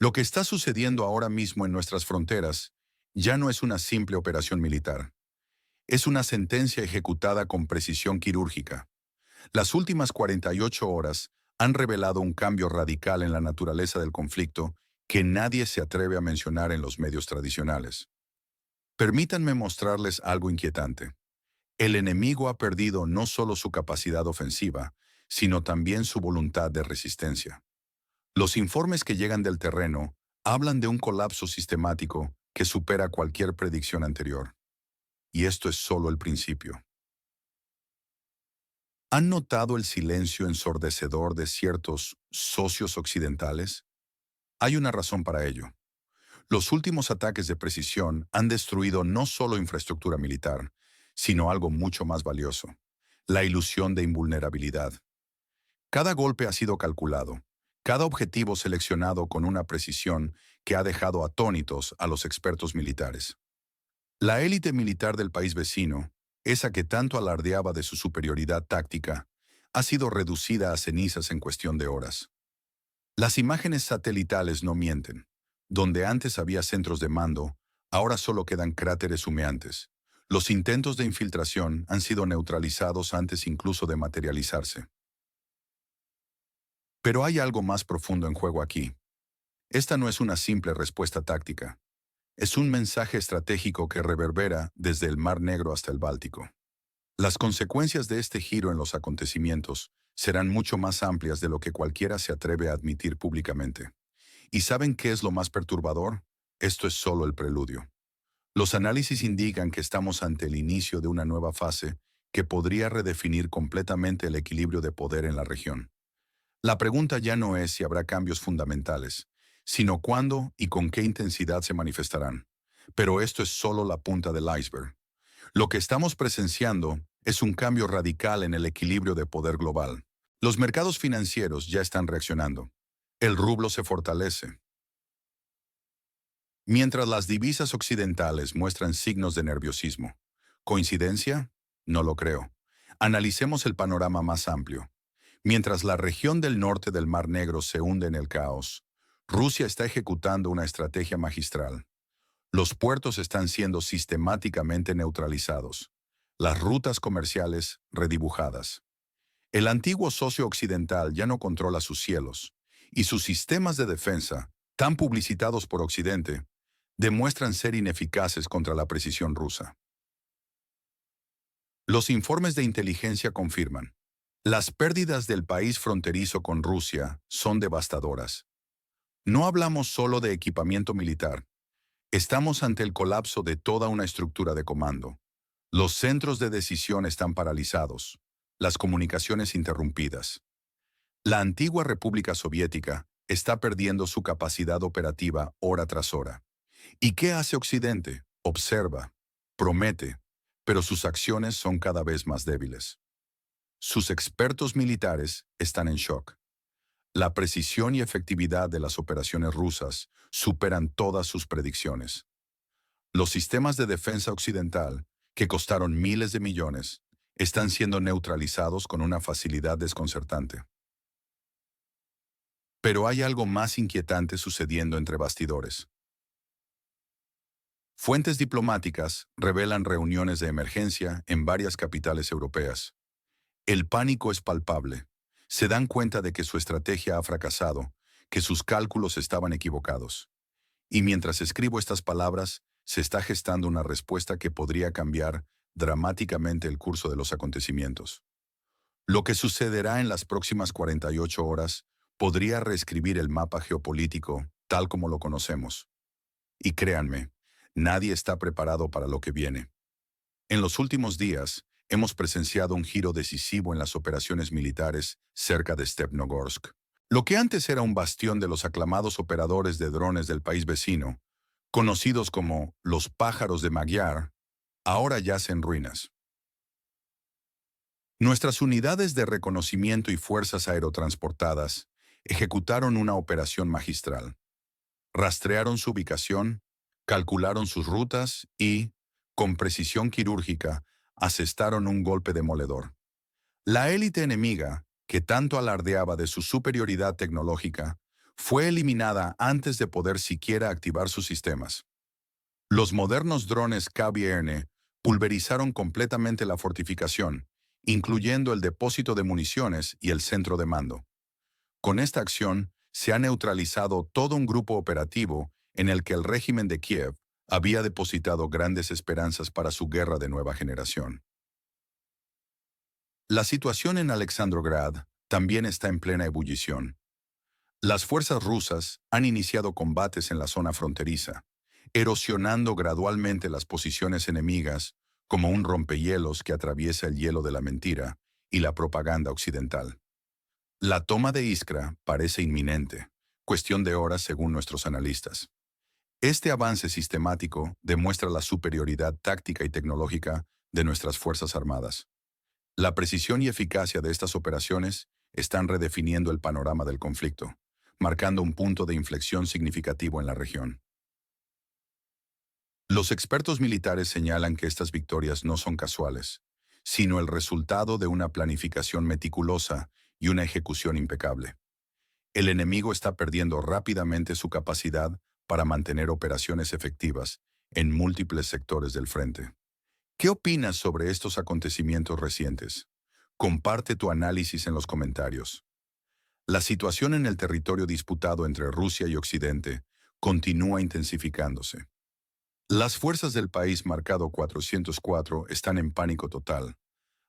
Lo que está sucediendo ahora mismo en nuestras fronteras ya no es una simple operación militar. Es una sentencia ejecutada con precisión quirúrgica. Las últimas 48 horas han revelado un cambio radical en la naturaleza del conflicto que nadie se atreve a mencionar en los medios tradicionales. Permítanme mostrarles algo inquietante. El enemigo ha perdido no solo su capacidad ofensiva, sino también su voluntad de resistencia. Los informes que llegan del terreno hablan de un colapso sistemático que supera cualquier predicción anterior. Y esto es solo el principio. ¿Han notado el silencio ensordecedor de ciertos socios occidentales? Hay una razón para ello. Los últimos ataques de precisión han destruido no solo infraestructura militar, sino algo mucho más valioso: la ilusión de invulnerabilidad. Cada golpe ha sido calculado, cada objetivo seleccionado con una precisión que ha dejado atónitos a los expertos militares. La élite militar del país vecino, esa que tanto alardeaba de su superioridad táctica, ha sido reducida a cenizas en cuestión de horas. Las imágenes satelitales no mienten. Donde antes había centros de mando, ahora solo quedan cráteres humeantes. Los intentos de infiltración han sido neutralizados antes incluso de materializarse. Pero hay algo más profundo en juego aquí. Esta no es una simple respuesta táctica. Es un mensaje estratégico que reverbera desde el Mar Negro hasta el Báltico. Las consecuencias de este giro en los acontecimientos serán mucho más amplias de lo que cualquiera se atreve a admitir públicamente. ¿Y saben qué es lo más perturbador? Esto es solo el preludio. Los análisis indican que estamos ante el inicio de una nueva fase que podría redefinir completamente el equilibrio de poder en la región. La pregunta ya no es si habrá cambios fundamentales, sino cuándo y con qué intensidad se manifestarán. Pero esto es solo la punta del iceberg. Lo que estamos presenciando es un cambio radical en el equilibrio de poder global. Los mercados financieros ya están reaccionando. El rublo se fortalece, mientras las divisas occidentales muestran signos de nerviosismo. ¿Coincidencia? No lo creo. Analicemos el panorama más amplio. Mientras la región del norte del Mar Negro se hunde en el caos, Rusia está ejecutando una estrategia magistral. Los puertos están siendo sistemáticamente neutralizados, las rutas comerciales redibujadas. El antiguo socio occidental ya no controla sus cielos, y sus sistemas de defensa, tan publicitados por Occidente, demuestran ser ineficaces contra la precisión rusa. Los informes de inteligencia confirman: las pérdidas del país fronterizo con Rusia son devastadoras. No hablamos solo de equipamiento militar. Estamos ante el colapso de toda una estructura de comando. Los centros de decisión están paralizados, las comunicaciones interrumpidas. La antigua República Soviética está perdiendo su capacidad operativa hora tras hora. ¿Y qué hace Occidente? Observa, promete, pero sus acciones son cada vez más débiles. Sus expertos militares están en shock. La precisión y efectividad de las operaciones rusas superan todas sus predicciones. Los sistemas de defensa occidental, que costaron miles de millones, están siendo neutralizados con una facilidad desconcertante. Pero hay algo más inquietante sucediendo entre bastidores. Fuentes diplomáticas revelan reuniones de emergencia en varias capitales europeas. El pánico es palpable. Se dan cuenta de que su estrategia ha fracasado, que sus cálculos estaban equivocados. Y mientras escribo estas palabras, se está gestando una respuesta que podría cambiar dramáticamente el curso de los acontecimientos. Lo que sucederá en las próximas 48 horas podría reescribir el mapa geopolítico tal como lo conocemos. Y créanme, nadie está preparado para lo que viene. En los últimos días, hemos presenciado un giro decisivo en las operaciones militares cerca de Stepnogorsk. Lo que antes era un bastión de los aclamados operadores de drones del país vecino, conocidos como los pájaros de Magyar, ahora yace en ruinas. Nuestras unidades de reconocimiento y fuerzas aerotransportadas ejecutaron una operación magistral. Rastrearon su ubicación, calcularon sus rutas y, con precisión quirúrgica, asestaron un golpe demoledor. La élite enemiga, que tanto alardeaba de su superioridad tecnológica, fue eliminada antes de poder siquiera activar sus sistemas. Los modernos drones KBRN pulverizaron completamente la fortificación, incluyendo el depósito de municiones y el centro de mando. Con esta acción, se ha neutralizado todo un grupo operativo en el que el régimen de Kiev había depositado grandes esperanzas para su guerra de nueva generación. La situación en Alexandrograd también está en plena ebullición. Las fuerzas rusas han iniciado combates en la zona fronteriza, erosionando gradualmente las posiciones enemigas como un rompehielos que atraviesa el hielo de la mentira y la propaganda occidental. La toma de Iskra parece inminente, cuestión de horas según nuestros analistas. Este avance sistemático demuestra la superioridad táctica y tecnológica de nuestras Fuerzas Armadas. La precisión y eficacia de estas operaciones están redefiniendo el panorama del conflicto, marcando un punto de inflexión significativo en la región. Los expertos militares señalan que estas victorias no son casuales, sino el resultado de una planificación meticulosa y una ejecución impecable. El enemigo está perdiendo rápidamente su capacidad para mantener operaciones efectivas en múltiples sectores del frente. ¿Qué opinas sobre estos acontecimientos recientes? Comparte tu análisis en los comentarios. La situación en el territorio disputado entre Rusia y Occidente continúa intensificándose. Las fuerzas del país marcado 404 están en pánico total,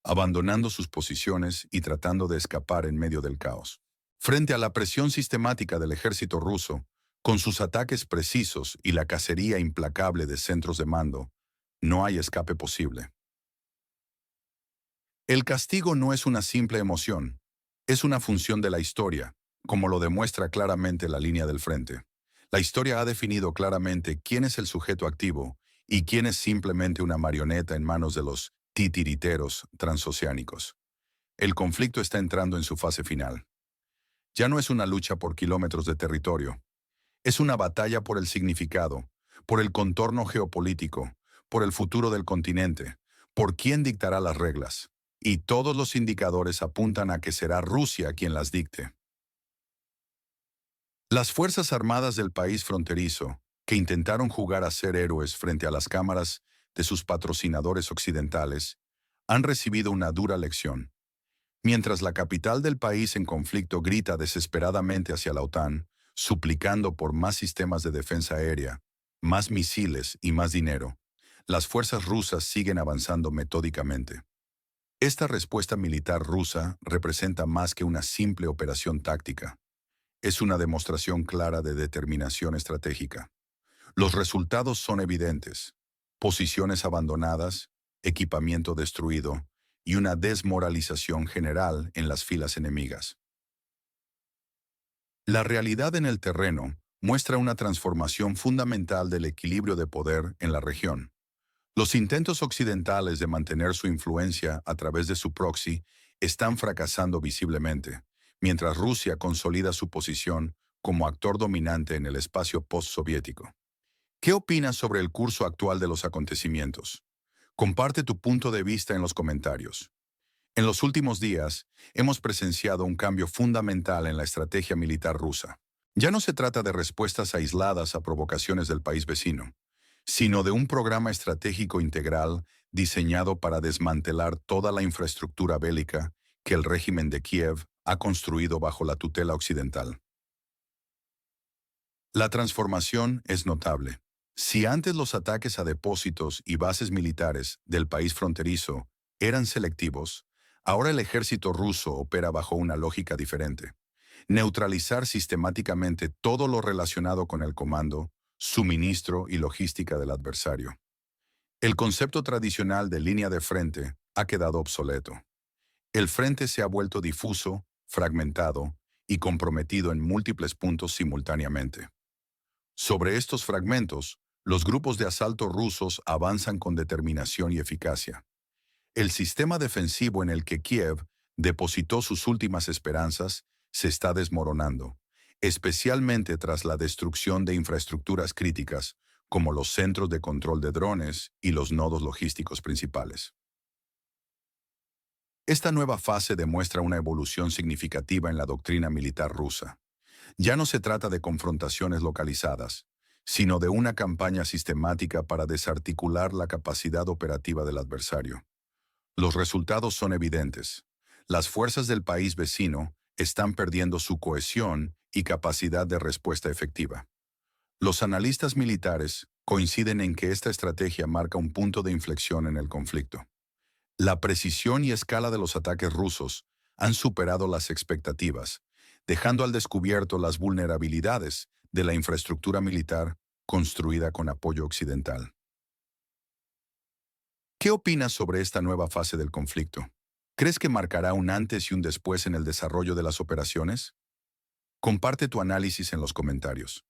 abandonando sus posiciones y tratando de escapar en medio del caos. Frente a la presión sistemática del ejército ruso, con sus ataques precisos y la cacería implacable de centros de mando, no hay escape posible. El castigo no es una simple emoción, es una función de la historia, como lo demuestra claramente la línea del frente. La historia ha definido claramente quién es el sujeto activo y quién es simplemente una marioneta en manos de los titiriteros transoceánicos. El conflicto está entrando en su fase final. Ya no es una lucha por kilómetros de territorio, es una batalla por el significado, por el contorno geopolítico, por el futuro del continente, por quién dictará las reglas. Y todos los indicadores apuntan a que será Rusia quien las dicte. Las Fuerzas Armadas del país fronterizo, que intentaron jugar a ser héroes frente a las cámaras de sus patrocinadores occidentales, han recibido una dura lección. Mientras la capital del país en conflicto grita desesperadamente hacia la OTAN, suplicando por más sistemas de defensa aérea, más misiles y más dinero, las fuerzas rusas siguen avanzando metódicamente. Esta respuesta militar rusa representa más que una simple operación táctica. Es una demostración clara de determinación estratégica. Los resultados son evidentes: posiciones abandonadas, equipamiento destruido y una desmoralización general en las filas enemigas. La realidad en el terreno muestra una transformación fundamental del equilibrio de poder en la región. Los intentos occidentales de mantener su influencia a través de su proxy están fracasando visiblemente, mientras Rusia consolida su posición como actor dominante en el espacio postsoviético. ¿Qué opinas sobre el curso actual de los acontecimientos? Comparte tu punto de vista en los comentarios. En los últimos días, hemos presenciado un cambio fundamental en la estrategia militar rusa. Ya no se trata de respuestas aisladas a provocaciones del país vecino, sino de un programa estratégico integral diseñado para desmantelar toda la infraestructura bélica que el régimen de Kiev ha construido bajo la tutela occidental. La transformación es notable. Si antes los ataques a depósitos y bases militares del país fronterizo eran selectivos, ahora el ejército ruso opera bajo una lógica diferente: neutralizar sistemáticamente todo lo relacionado con el comando, suministro y logística del adversario. El concepto tradicional de línea de frente ha quedado obsoleto. El frente se ha vuelto difuso, fragmentado y comprometido en múltiples puntos simultáneamente. Sobre estos fragmentos, los grupos de asalto rusos avanzan con determinación y eficacia. El sistema defensivo en el que Kiev depositó sus últimas esperanzas se está desmoronando, especialmente tras la destrucción de infraestructuras críticas como los centros de control de drones y los nodos logísticos principales. Esta nueva fase demuestra una evolución significativa en la doctrina militar rusa. Ya no se trata de confrontaciones localizadas, sino de una campaña sistemática para desarticular la capacidad operativa del adversario. Los resultados son evidentes. Las fuerzas del país vecino están perdiendo su cohesión y capacidad de respuesta efectiva. Los analistas militares coinciden en que esta estrategia marca un punto de inflexión en el conflicto. La precisión y escala de los ataques rusos han superado las expectativas, dejando al descubierto las vulnerabilidades de la infraestructura militar construida con apoyo occidental. ¿Qué opinas sobre esta nueva fase del conflicto? ¿Crees que marcará un antes y un después en el desarrollo de las operaciones? Comparte tu análisis en los comentarios.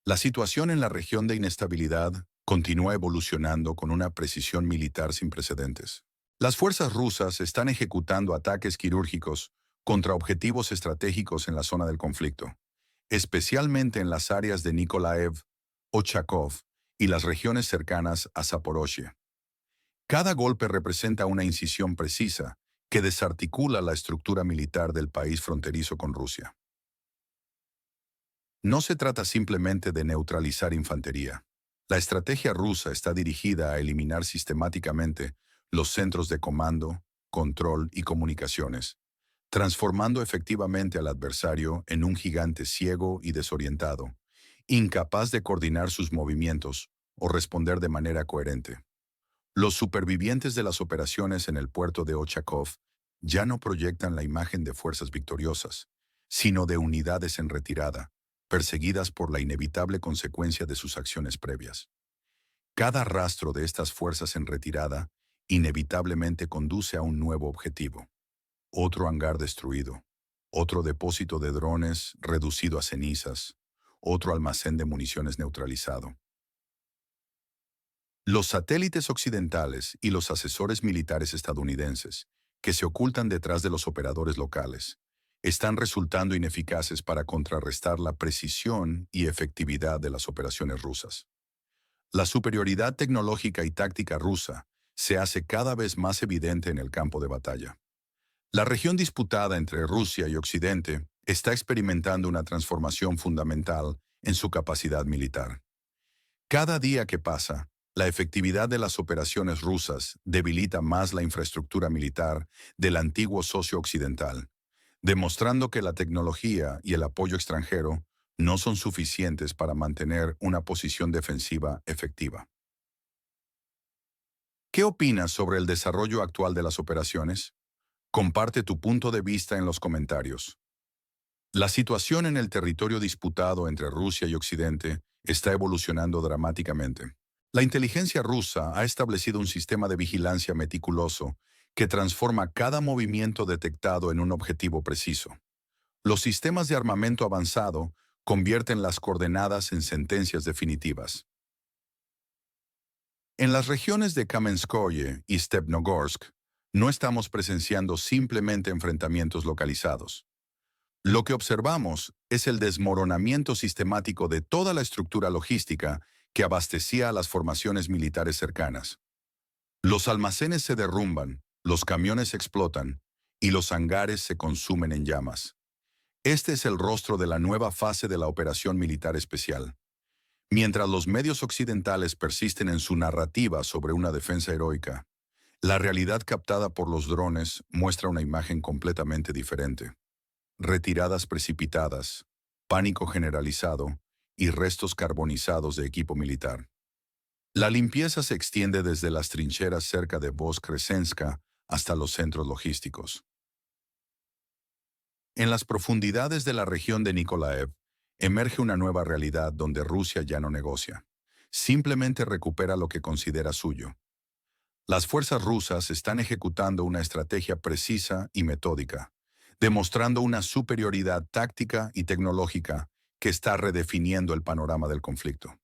La situación en la región de inestabilidad continúa evolucionando con una precisión militar sin precedentes. Las fuerzas rusas están ejecutando ataques quirúrgicos contra objetivos estratégicos en la zona del conflicto, especialmente en las áreas de Nikolaev, Ochakov y las regiones cercanas a Zaporozhye. Cada golpe representa una incisión precisa que desarticula la estructura militar del país fronterizo con Rusia. No se trata simplemente de neutralizar infantería. La estrategia rusa está dirigida a eliminar sistemáticamente los centros de comando, control y comunicaciones, transformando efectivamente al adversario en un gigante ciego y desorientado, incapaz de coordinar sus movimientos o responder de manera coherente. Los supervivientes de las operaciones en el puerto de Ochakov ya no proyectan la imagen de fuerzas victoriosas, sino de unidades en retirada, perseguidas por la inevitable consecuencia de sus acciones previas. Cada rastro de estas fuerzas en retirada inevitablemente conduce a un nuevo objetivo. Otro hangar destruido, otro depósito de drones reducido a cenizas, otro almacén de municiones neutralizado. Los satélites occidentales y los asesores militares estadounidenses, que se ocultan detrás de los operadores locales, están resultando ineficaces para contrarrestar la precisión y efectividad de las operaciones rusas. La superioridad tecnológica y táctica rusa se hace cada vez más evidente en el campo de batalla. La región disputada entre Rusia y Occidente está experimentando una transformación fundamental en su capacidad militar. Cada día que pasa, la efectividad de las operaciones rusas debilita más la infraestructura militar del antiguo socio occidental, demostrando que la tecnología y el apoyo extranjero no son suficientes para mantener una posición defensiva efectiva. ¿Qué opinas sobre el desarrollo actual de las operaciones? Comparte tu punto de vista en los comentarios. La situación en el territorio disputado entre Rusia y Occidente está evolucionando dramáticamente. La inteligencia rusa ha establecido un sistema de vigilancia meticuloso que transforma cada movimiento detectado en un objetivo preciso. Los sistemas de armamento avanzado convierten las coordenadas en sentencias definitivas. En las regiones de Kamenskoye y Stepnogorsk, no estamos presenciando simplemente enfrentamientos localizados. Lo que observamos es el desmoronamiento sistemático de toda la estructura logística que abastecía a las formaciones militares cercanas. Los almacenes se derrumban, los camiones explotan y los hangares se consumen en llamas. Este es el rostro de la nueva fase de la operación militar especial. Mientras los medios occidentales persisten en su narrativa sobre una defensa heroica, la realidad captada por los drones muestra una imagen completamente diferente. Retiradas precipitadas, pánico generalizado y restos carbonizados de equipo militar. La limpieza se extiende desde las trincheras cerca de Voskresenska hasta los centros logísticos. En las profundidades de la región de Nikolaev, emerge una nueva realidad donde Rusia ya no negocia. Simplemente recupera lo que considera suyo. Las fuerzas rusas están ejecutando una estrategia precisa y metódica, demostrando una superioridad táctica y tecnológica que está redefiniendo el panorama del conflicto.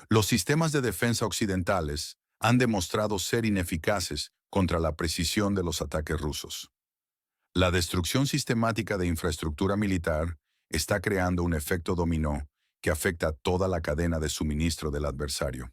Los sistemas de defensa occidentales han demostrado ser ineficaces contra la precisión de los ataques rusos. La destrucción sistemática de infraestructura militar está creando un efecto dominó que afecta a toda la cadena de suministro del adversario.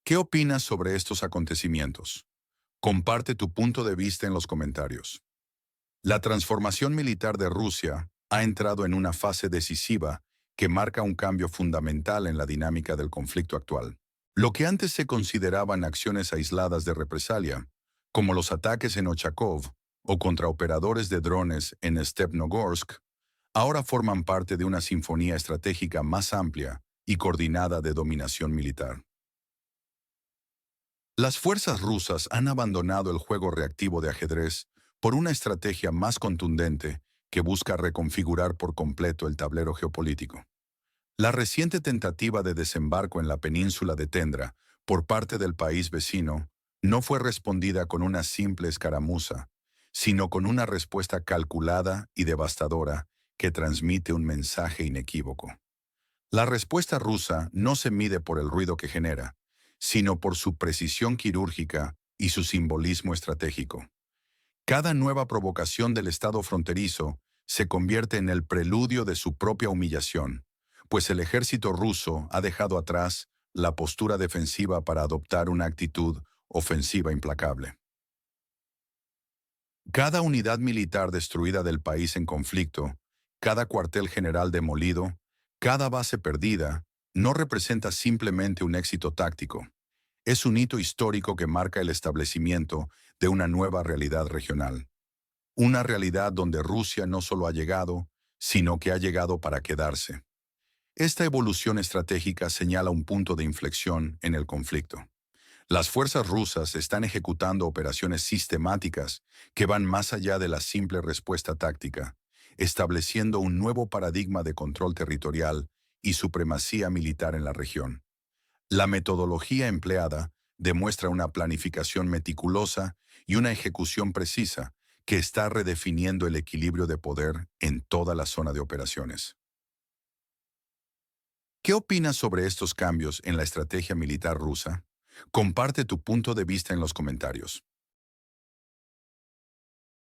¿Qué opinas sobre estos acontecimientos? Comparte tu punto de vista en los comentarios. La transformación militar de Rusia ha entrado en una fase decisiva que marca un cambio fundamental en la dinámica del conflicto actual. Lo que antes se consideraban acciones aisladas de represalia, como los ataques en Ochakov o contra operadores de drones en Stepnogorsk, ahora forman parte de una sinfonía estratégica más amplia y coordinada de dominación militar. Las fuerzas rusas han abandonado el juego reactivo de ajedrez por una estrategia más contundente que busca reconfigurar por completo el tablero geopolítico. La reciente tentativa de desembarco en la península de Tendra por parte del país vecino no fue respondida con una simple escaramuza, sino con una respuesta calculada y devastadora que transmite un mensaje inequívoco. La respuesta rusa no se mide por el ruido que genera, sino por su precisión quirúrgica y su simbolismo estratégico. Cada nueva provocación del Estado fronterizo se convierte en el preludio de su propia humillación, pues el ejército ruso ha dejado atrás la postura defensiva para adoptar una actitud ofensiva implacable. Cada unidad militar destruida del país en conflicto, cada cuartel general demolido, cada base perdida, no representa simplemente un éxito táctico. Es un hito histórico que marca el establecimiento de una nueva realidad regional. Una realidad donde Rusia no solo ha llegado, sino que ha llegado para quedarse. Esta evolución estratégica señala un punto de inflexión en el conflicto. Las fuerzas rusas están ejecutando operaciones sistemáticas que van más allá de la simple respuesta táctica, estableciendo un nuevo paradigma de control territorial y supremacía militar en la región. La metodología empleada demuestra una planificación meticulosa y una ejecución precisa que está redefiniendo el equilibrio de poder en toda la zona de operaciones. ¿Qué opinas sobre estos cambios en la estrategia militar rusa? Comparte tu punto de vista en los comentarios.